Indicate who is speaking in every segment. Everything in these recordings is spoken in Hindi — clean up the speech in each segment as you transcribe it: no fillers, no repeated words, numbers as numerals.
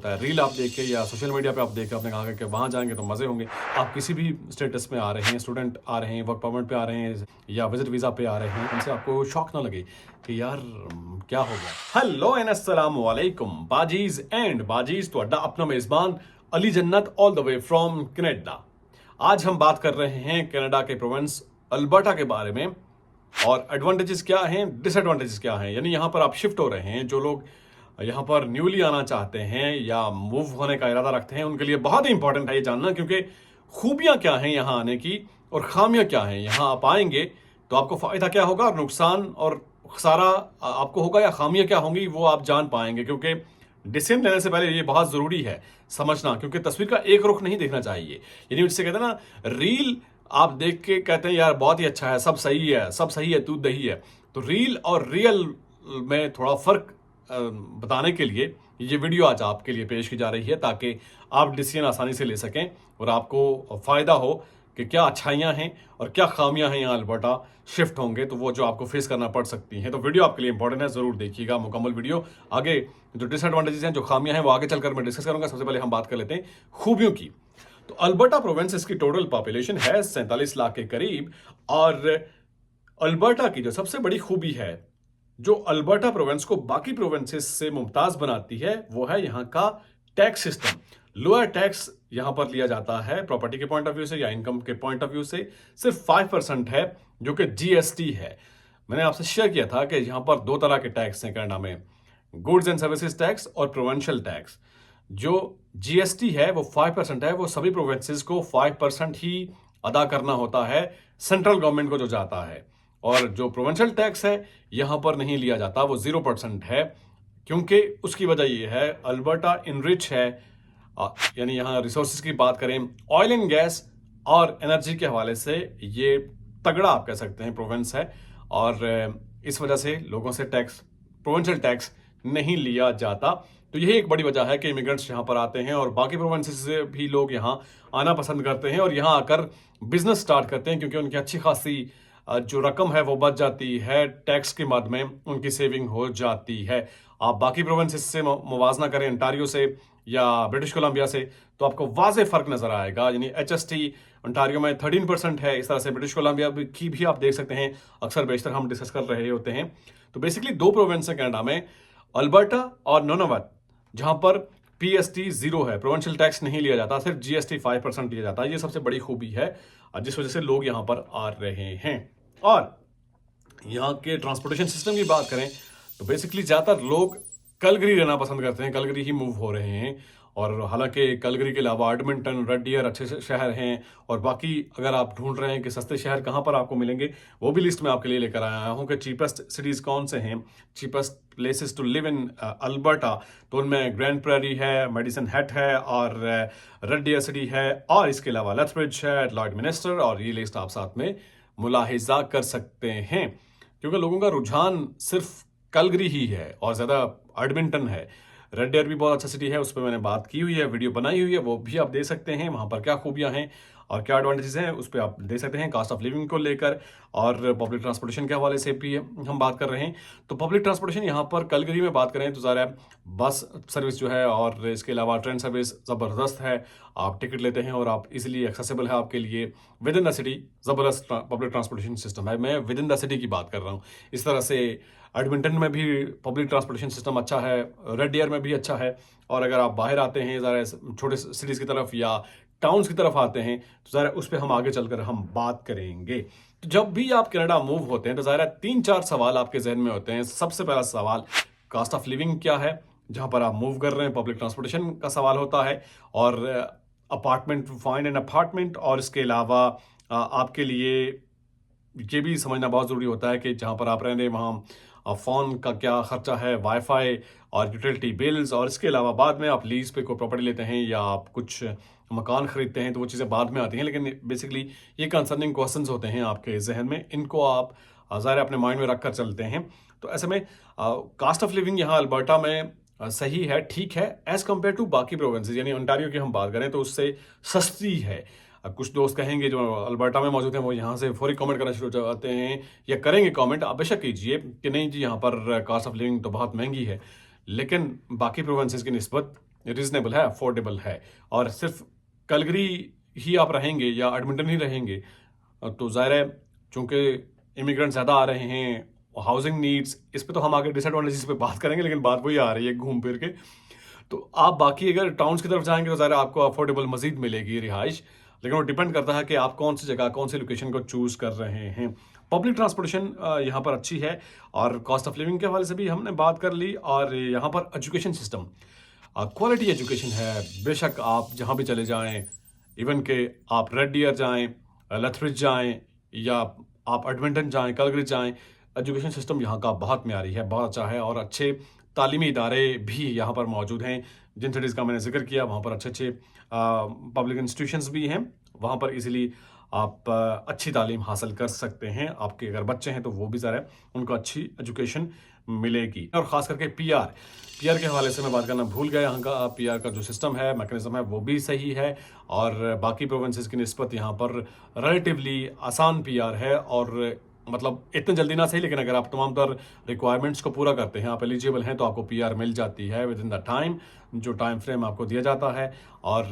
Speaker 1: होता है। रील आप देख के या सोशल मीडिया पे आप देख के आपने कहा कि वहाँ जाएंगे तो मज़े होंगे। आप किसी भी स्टेटस में आ रहे हैं, स्टूडेंट आ रहे हैं, वर्क परमिट पे आ रहे हैं या विजिट वीज़ा पे आ रहे हैं, उनसे आपको शौक ना लगे कि यार क्या हो गया। हेलो एंड अस्सलाम वालेकुम बाजीज एंड बाजीज, ਤੁਹਾਡਾ अपना मेज़बान अली जन्नत all the way from Canada. आज हम बात कर रहे हैं कनाडा के प्रोविंस अल्बर्टा के बारे में और एडवांटेजेस क्या हैं, डिसएडवांटेजेस क्या हैं। यानी यहाँ पर आप शिफ्ट हो रहे हैं, जो लोग यहाँ पर न्यूली आना चाहते हैं या मूव होने का इरादा रखते हैं, उनके लिए बहुत ही इंपॉर्टेंट है ये जानना, क्योंकि खूबियाँ क्या हैं यहाँ आने की और खामियाँ क्या हैं। यहाँ आप आएंगे तो आपको फ़ायदा क्या होगा और नुकसान और खसारा आपको होगा या खामियाँ क्या होंगी वो आप जान पाएंगे। क्योंकि डिसीजन लेने से पहले ये बहुत ज़रूरी है समझना, क्योंकि तस्वीर का एक रुख नहीं देखना चाहिए। यानी जिससे कहते हैं ना, रील आप देख के कहते हैं यार बहुत ही अच्छा है, सब सही है, सब सही है, तू दही है। तो रील और रियल में थोड़ा फ़र्क बताने के लिए ये वीडियो आज आपके लिए पेश की जा रही है, ताकि आप डिसीजन आसानी से ले सकें और आपको फ़ायदा हो कि क्या अच्छाइयाँ हैं और क्या खामियाँ हैं। यहाँ अल्बर्टा शिफ्ट होंगे तो वो जो आपको फेस करना पड़ सकती हैं। तो वीडियो आपके लिए इंपॉर्टेंट है, ज़रूर देखिएगा मुकम्मल वीडियो। आगे जो डिसएडवांटेजेस हैं, जो खामियाँ हैं, वो आगे चलकर मैं डिस्कस करूँगा। सबसे पहले हम बात कर लेते हैं खूबियों की। तो अल्बर्टा प्रोविंस, इसकी टोटल पॉपुलेशन है 47 लाख के करीब। और अल्बर्टा की जो सबसे बड़ी खूबी है, जो अल्बर्टा प्रोविंस को बाकी प्रोविंसेस से मुमताज बनाती है, वो है यहाँ का टैक्स सिस्टम। लोअर टैक्स यहाँ पर लिया जाता है प्रॉपर्टी के पॉइंट ऑफ व्यू से या इनकम के पॉइंट ऑफ व्यू से। सिर्फ 5% है, जो कि जीएसटी है। मैंने आपसे शेयर किया था कि यहाँ पर दो तरह के टैक्स हैं कनाडा में, गुड्स एंड सर्विसेज टैक्स और प्रोविंशियल टैक्स। जो जीएसटी है वो 5% है, वो सभी प्रोविंसेस को 5% ही अदा करना होता है, सेंट्रल गवर्नमेंट को जो जाता है। और जो प्रोविंशियल टैक्स है यहाँ पर नहीं लिया जाता, वो 0% है। क्योंकि उसकी वजह ये है, अल्बर्टा इनरिच है, यानी यहाँ रिसोर्सेज की बात करें, ऑयल एंड गैस और एनर्जी के हवाले से ये तगड़ा आप कह सकते हैं प्रोविंस है। और इस वजह से लोगों से टैक्स, प्रोविंशियल टैक्स नहीं लिया जाता। तो यही एक बड़ी वजह है कि इमिग्रेंट्स यहाँ पर आते हैं और बाकी प्रोविंसेस से भी लोग यहाँ आना पसंद करते हैं और यहाँ आकर बिजनेस स्टार्ट करते हैं, क्योंकि उनकी अच्छी खासी जो रकम है वो बच जाती है, टैक्स के मद में उनकी सेविंग हो जाती है। आप बाकी प्रोविंसेस से मुवाजना करें, अंटारियो से या ब्रिटिश कोलंबिया से, तो आपको वाज़ेह फ़र्क नज़र आएगा। यानी एचएसटी अंटारियो में 13% है, इस तरह से ब्रिटिश कोलंबिया की भी आप देख सकते हैं, अक्सर बेशतर हम डिस्कस कर रहे होते हैं। तो बेसिकली दो प्रोविंस हैं कनाडा में, अल्बर्टा और नूनवाक, जहाँ पर पीएसटी 0 है, प्रोविंशियल टैक्स नहीं लिया जाता, सिर्फ जीएसटी 5% लिया जाता है। ये सबसे बड़ी खूबी है जिस वजह से लोग यहाँ पर आ रहे हैं। और यहाँ के ट्रांसपोर्टेशन सिस्टम की बात करें तो बेसिकली ज़्यादातर लोग कलगरी रहना पसंद करते हैं, कलगरी ही मूव हो रहे हैं। और हालांकि कलगरी के अलावा एडमिंटन, रेड डियर अच्छे शहर हैं। और बाकी अगर आप ढूंढ रहे हैं कि सस्ते शहर कहाँ पर आपको मिलेंगे, वो भी लिस्ट में आपके लिए लेकर आया हूँ कि चीपेस्ट सिटीज़ कौन से हैं, cheapest places to live in Alberta. तो उनमें ग्रैंड प्रेरी है, मेडिसन हैट है और रेड डियर सिटी है, और इसके अलावा लेथब्रिज है, लॉयड मिनिस्टर, और ये लिस्ट आप साथ में मुलाहिजा कर सकते हैं। क्योंकि लोगों का रुझान सिर्फ कलगरी ही है और ज़्यादा एडमिंटन है। रेड डेयर भी बहुत अच्छा सिटी है, उस पर मैंने बात की हुई है, वीडियो बनाई हुई है, वो भी आप देख सकते हैं। वहाँ पर क्या खूबियाँ हैं और क्या एडवांटेजेस हैं उस पर आप देख सकते हैं, कास्ट ऑफ लिविंग को लेकर। और पब्लिक ट्रांसपोर्टेशन के हवाले से भी हम बात कर रहे हैं। तो पब्लिक ट्रांसपोर्टेशन यहाँ पर कलगरी में बात करें तो ज़रा बस सर्विस जो है और इसके अलावा ट्रेन सर्विस ज़बरदस्त है। आप टिकट लेते हैं और आप इजीली एक्सेसिबल है आपके लिए विद इन द सिटी। ज़बरदस्त पब्लिक ट्रांसपोर्टेशन सिस्टम है, मैं विद इन द सिटी की बात कर रहा हूँ। इस तरह से एडमिंटन में भी पब्लिक ट्रांसपोर्टेशन सिस्टम अच्छा है, रेड डियर में भी अच्छा है। और अगर आप बाहर आते हैं ज़रा छोटे सिटीज़ की तरफ या टाउन्स की तरफ आते हैं तो ज़रा उस पर हम आगे चलकर हम बात करेंगे। तो जब भी आप कनाडा मूव होते हैं तो ज़रा 3-4 सवाल आपके जहन में होते हैं। सबसे पहला सवाल कास्ट ऑफ लिविंग क्या है जहाँ पर आप मूव कर रहे हैं, पब्लिक ट्रांसपोर्टेशन का सवाल होता है, और अपार्टमेंट, फाइंड एन अपार्टमेंट। और इसके अलावा आपके लिए ये भी समझना बहुत ज़रूरी होता है कि जहाँ पर आप रह रहे हैं वहाँ फ़ोन का क्या ख़र्चा है, वाईफाई और यूटिलिटी बिल्स। और इसके अलावा बाद में आप लीज़ पे कोई प्रॉपर्टी लेते हैं या आप कुछ मकान ख़रीदते हैं तो वो चीज़ें बाद में आती हैं, लेकिन बेसिकली ये कंसर्निंग क्वेश्चंस होते हैं आपके जहन में, इनको आप ज़ाहिर अपने माइंड में रख कर चलते हैं। तो ऐसे में कास्ट ऑफ लिविंग यहाँ अल्बर्टा में सही है, ठीक है, एज़ कम्पेयर टू बाकी प्रोविंसेस। यानी ओंटारियो की हम बात करें तो उससे सस्ती है। कुछ दोस्त कहेंगे जो अल्बर्टा में मौजूद हैं, वो यहाँ से फौरी कमेंट करना शुरू हो जाते हैं या करेंगे कमेंट। आप बेशक कीजिए कि नहीं जी, यहाँ पर कास्ट ऑफ लिविंग तो बहुत महंगी है, लेकिन बाकी प्रोविंसेस की निस्बत रीजनेबल है, अफोर्डेबल है। और सिर्फ कलगरी ही आप रहेंगे या एडमिंटन ही रहेंगे तो ज़ाहिर है, चूंकि इमिग्रेंट ज़्यादा आ रहे हैं, हाउसिंग नीड्स, इस पे तो हम आगे डिसएडवांटेजेस पे बात करेंगे, लेकिन बात वही आ रही है घूम फिर के। तो आप बाकी अगर टाउन्स की तरफ जाएंगे तो ज़ाहिर है आपको अफोर्डेबल मजीद मिलेगी रिहाइश, लेकिन वो डिपेंड करता है कि आप कौन सी जगह, कौन सी लोकेशन को चूज़ कर रहे हैं। पब्लिक ट्रांसपोर्टेशन यहाँ पर अच्छी है, और कॉस्ट ऑफ लिविंग के हवाले से भी हमने बात कर ली। और यहाँ पर एजुकेशन सिस्टम, क्वालिटी एजुकेशन है। बेशक आप जहाँ भी चले जाएं, इवन के आप रेड डियर जाएं, लथब्रिज जाएं, या आप एडमिंटन जाएं, कलगरी जाएं, एजुकेशन सिस्टम यहाँ का बहुत म्यारी है, बहुत अच्छा है। और अच्छे तालीमी इदारे भी यहाँ पर मौजूद हैं। जिन सिटीज़ का मैंने जिक्र किया वहाँ पर अच्छे अच्छे पब्लिक इंस्टीट्यूशंस भी हैं, वहाँ पर इजीली आप अच्छी तालीम हासिल कर सकते हैं। आपके अगर बच्चे हैं तो वो भी ज़रा उनको अच्छी एजुकेशन मिलेगी। और ख़ास करके पीआर के हवाले से मैं बात करना भूल गया। यहाँ का पीआर का जो सिस्टम है, मैकेनिज्म है, वो भी सही है। और बाकी प्रोविंसेस की निस्बत यहाँ पर रिलेटिवली आसान पीआर है। और मतलब इतने जल्दी ना सही, लेकिन अगर आप तमाम तर रिक्वायरमेंट्स को पूरा करते हैं, आप एलिजिबल हैं, तो आपको पीआर मिल जाती है विद इन द टाइम, जो टाइम फ्रेम आपको दिया जाता है। और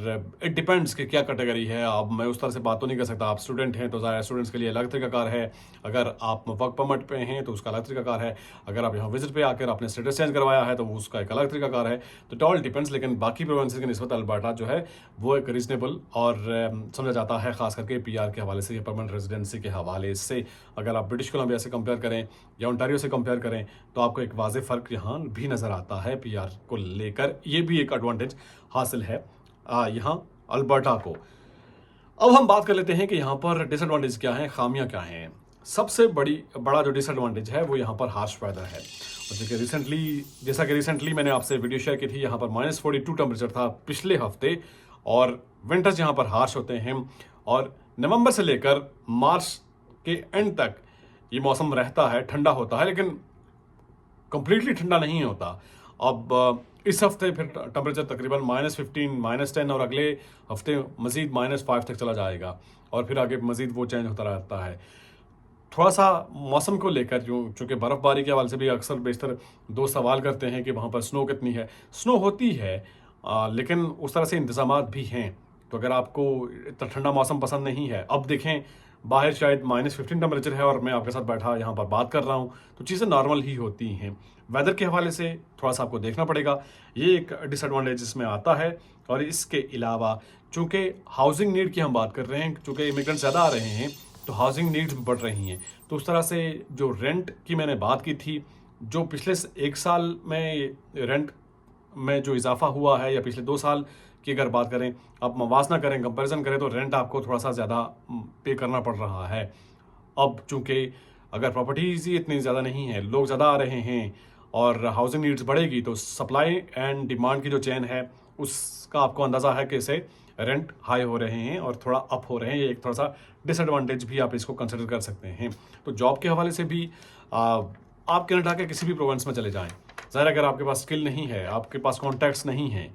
Speaker 1: इट डिपेंड्स कि क्या कैटेगरी है। अब मैं उस तरह से बात तो नहीं कर सकता। आप स्टूडेंट हैं तो ज़ाहिर स्टूडेंट्स के लिए अलग तरीकाकार है, अगर आप वर्क परमिट पे हैं तो उसका अलग तरीकाकार है, अगर आप यहाँ विजिट पे आकर आपने स्टेटस चेंज करवाया है तो वो उसका एक अलग तरीकाकार है। तो इट ऑल डिपेंड्स। लेकिन बाकी प्रोविंसेस की निस्बत अल्बर्टा जो है वो एक रीजनेबल और समझा जाता है, खास करके पीआर के हवाले से या परमानेंट रेजिडेंसी के हवाले से। अगर आप ब्रिटिश कोलंबिया से कंपेयर करें या ओंटारियो से कंपेयर करें तो आपको एक वाज़ेह फ़र्क यहाँ भी नज़र आता है पीआर को लेकर। ये भी एक एडवांटेज हासिल है यहाँ अल्बर्टा को। अब हम बात कर लेते हैं कि यहाँ पर डिसएडवांटेज क्या है, खामियां क्या हैं। सबसे बड़ा जो डिसएडवांटेज है वो यहाँ पर हार्श वेदर है। जैसा कि रिसेंटली मैंने आपसे वीडियो शेयर की थी, यहाँ पर -42 टेम्परेचर था पिछले हफ्ते। और विंटर्स यहाँ पर हार्श होते हैं, और नवंबर से लेकर मार्च के एंड तक ये मौसम रहता है, ठंडा होता है, लेकिन कंप्लीटली ठंडा नहीं होता। अब इस हफ्ते फिर टेम्परेचर तकरीबन -15, -10, और अगले हफ्ते मजीद -5 तक चला जाएगा, और फिर आगे मजीद वो चेंज होता रहता है। थोड़ा सा मौसम को लेकर चूँकि बर्फ़बारी के हवाले से भी अक्सर बेशतर दोस्त सवाल करते हैं कि वहाँ पर स्नो कितनी है। स्नो होती है, लेकिन उस तरह से इंतज़ामात भी हैं। तो अगर आपको इतना ठंडा मौसम पसंद नहीं है, अब देखें बाहर शायद -15 टेम्परेचर है और मैं आपके साथ बैठा यहाँ पर बात कर रहा हूँ, तो चीज़ें नॉर्मल ही होती हैं। वेदर के हवाले से थोड़ा सा आपको देखना पड़ेगा, ये एक डिसएडवांटेज इसमें आता है। और इसके अलावा चूँकि हाउसिंग नीड की हम बात कर रहे हैं, चूँकि इमिग्रेंट ज़्यादा आ रहे हैं तो हाउसिंग नीड्स भी बढ़ रही हैं। तो उस तरह से जो रेंट की मैंने बात की थी, जो पिछले 1 साल में रेंट में जो इजाफा हुआ है, या पिछले 2 साल की अगर बात करें, आप मवाजना करें, कंपैरिजन करें, तो रेंट आपको थोड़ा सा ज़्यादा पे करना पड़ रहा है। अब चूँकि अगर प्रॉपर्टीज़ ही इतनी ज़्यादा नहीं है, लोग ज़्यादा आ रहे हैं और हाउसिंग नीड्स बढ़ेगी, तो सप्लाई एंड डिमांड की जो चेन है उसका आपको अंदाज़ा है कि इसे रेंट हाई हो रहे हैं और थोड़ा अप हो रहे हैं। ये एक थोड़ा सा डिसएडवांटेज भी आप इसको कंसिडर कर सकते हैं। तो जॉब के हवाले से भी आप कनाडा के किसी भी प्रोविंस में चले जाएं, ज़ाहिर अगर आपके पास स्किल नहीं है, आपके पास कॉन्टैक्ट्स नहीं हैं,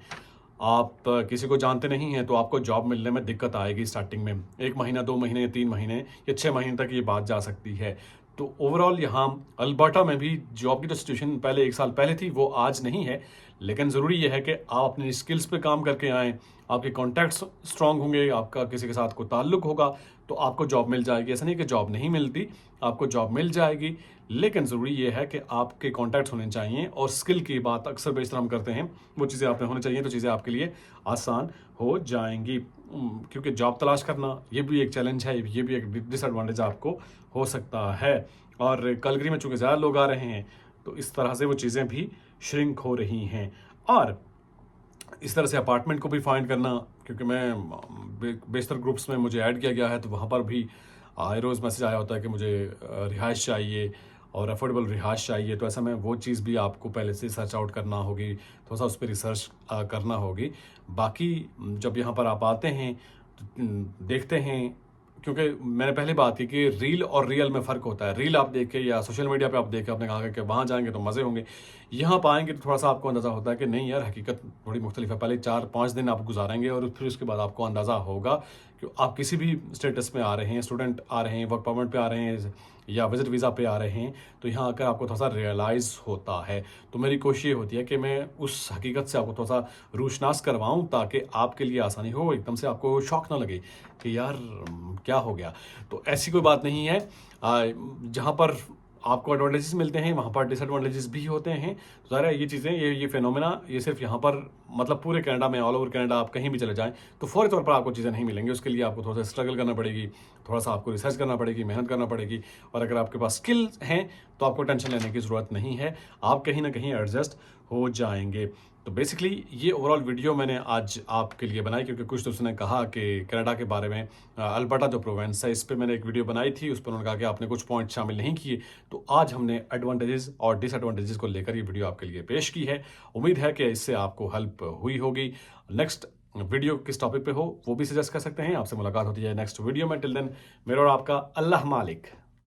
Speaker 1: आप किसी को जानते नहीं हैं, तो आपको जॉब मिलने में दिक्कत आएगी स्टार्टिंग में। 1 महीना, 2 महीने, 3 महीने या 6 महीने तक ये बात जा सकती है। तो ओवरऑल यहाँ अल्बर्टा में भी जॉब की जो सिचुएशन पहले 1 साल पहले थी वो आज नहीं है, लेकिन ज़रूरी यह है कि आप अपनी स्किल्स पे काम करके आएँ, आपके कॉन्टैक्ट्स स्ट्रांग होंगे, आपका किसी के साथ कोई ताल्लुक होगा तो आपको जॉब मिल जाएगी। ऐसा नहीं कि जॉब नहीं मिलती, आपको जॉब मिल जाएगी, लेकिन ज़रूरी ये है कि आपके कॉन्टैक्ट्स होने चाहिए। और स्किल की बात अक्सर बेशतर हम करते हैं, वो चीज़ें आप में होनी चाहिए, तो चीज़ें आपके लिए आसान हो जाएंगी। क्योंकि जॉब तलाश करना ये भी एक चैलेंज है, ये भी एक डिसएडवांटेज आपको हो सकता है। और कलगरी में चूँकि ज़्यादा लोग आ रहे हैं तो इस तरह से वो चीज़ें भी श्रिंक हो रही हैं। और इस तरह से अपार्टमेंट को भी फाइंड करना, क्योंकि मैं बेशतर ग्रुप्स में मुझे ऐड किया गया है, तो वहाँ पर भी आए रोज़ मैसेज आया होता है कि मुझे रिहाइश चाहिए और अफोर्डेबल रिहाइश चाहिए। तो ऐसा में वो चीज़ भी आपको पहले से सर्च आउट करना होगी, थोड़ा सा उस पर रिसर्च करना होगी। बाकी जब यहाँ पर आप आते हैं तो देखते हैं, क्योंकि मैंने पहले बात की कि रील और रियल में फ़र्क होता है। रील आप देख के या सोशल मीडिया पे आप देख के आपने कहा कि वहाँ जाएंगे तो मज़े होंगे, यहाँ पाएंगे तो थोड़ा सा आपको अंदाज़ा होता है कि नहीं यार, हकीकत थोड़ी मुख्तलिफ है। पहले 4-5 दिन आप गुजारेंगे और फिर उसके बाद आपको अंदाज़ा होगा कि आप किसी भी स्टेटस में आ रहे हैं, स्टूडेंट आ रहे हैं, वर्क परमिट पे आ रहे हैं, या विजिट वीज़ा पे आ रहे हैं, तो यहाँ आकर आपको थोड़ा सा रियलाइज़ होता है। तो मेरी कोशिश ये होती है कि मैं उस हकीकत से आपको थोड़ा सा रूशनास करवाऊँ, ताकि आपके लिए आसानी हो, एकदम से आपको शॉक ना लगे कि यार क्या हो गया। तो ऐसी कोई बात नहीं है। जहाँ पर आपको एडवांटेजेस मिलते हैं, वहाँ पर डिसएडवांटेजेस भी होते हैं। तो ज़ाहिर है ये चीज़ें, ये फिनोमेना, ये सिर्फ यहाँ पर, मतलब पूरे कनाडा में, ऑल ओवर कनाडा आप कहीं भी चले जाएँ तो फौरी तौर पर आपको चीज़ें नहीं मिलेंगी। उसके लिए आपको थोड़ा सा स्ट्रगल करना पड़ेगी, थोड़ा सा आपको रिसर्च करना पड़ेगी, मेहनत करना पड़ेगी। और अगर आपके पास स्किल हैं तो आपको टेंशन लेने की ज़रूरत नहीं है, आप कहीं ना कहीं एडजस्ट हो जाएंगे। तो बेसिकली ये ओवरऑल वीडियो मैंने आज आपके लिए बनाई, क्योंकि कुछ दोस्तों ने कहा कि कनाडा के बारे में, अल्बर्टा जो प्रोविंस है, इस पर मैंने एक वीडियो बनाई थी, उस पर उन्होंने कहा कि आपने कुछ पॉइंट शामिल नहीं किए। तो आज हमने एडवांटेजेस और डिसएडवांटेजेस को लेकर ये वीडियो आपके लिए पेश की है। उम्मीद है कि इससे आपको हेल्प हुई होगी। नेक्स्ट वीडियो किस टॉपिक पे हो वो भी सजेस्ट कर सकते हैं। आपसे मुलाकात होती है नेक्स्ट वीडियो में। टिल देन, मेरा और आपका अल्लाह मालिक।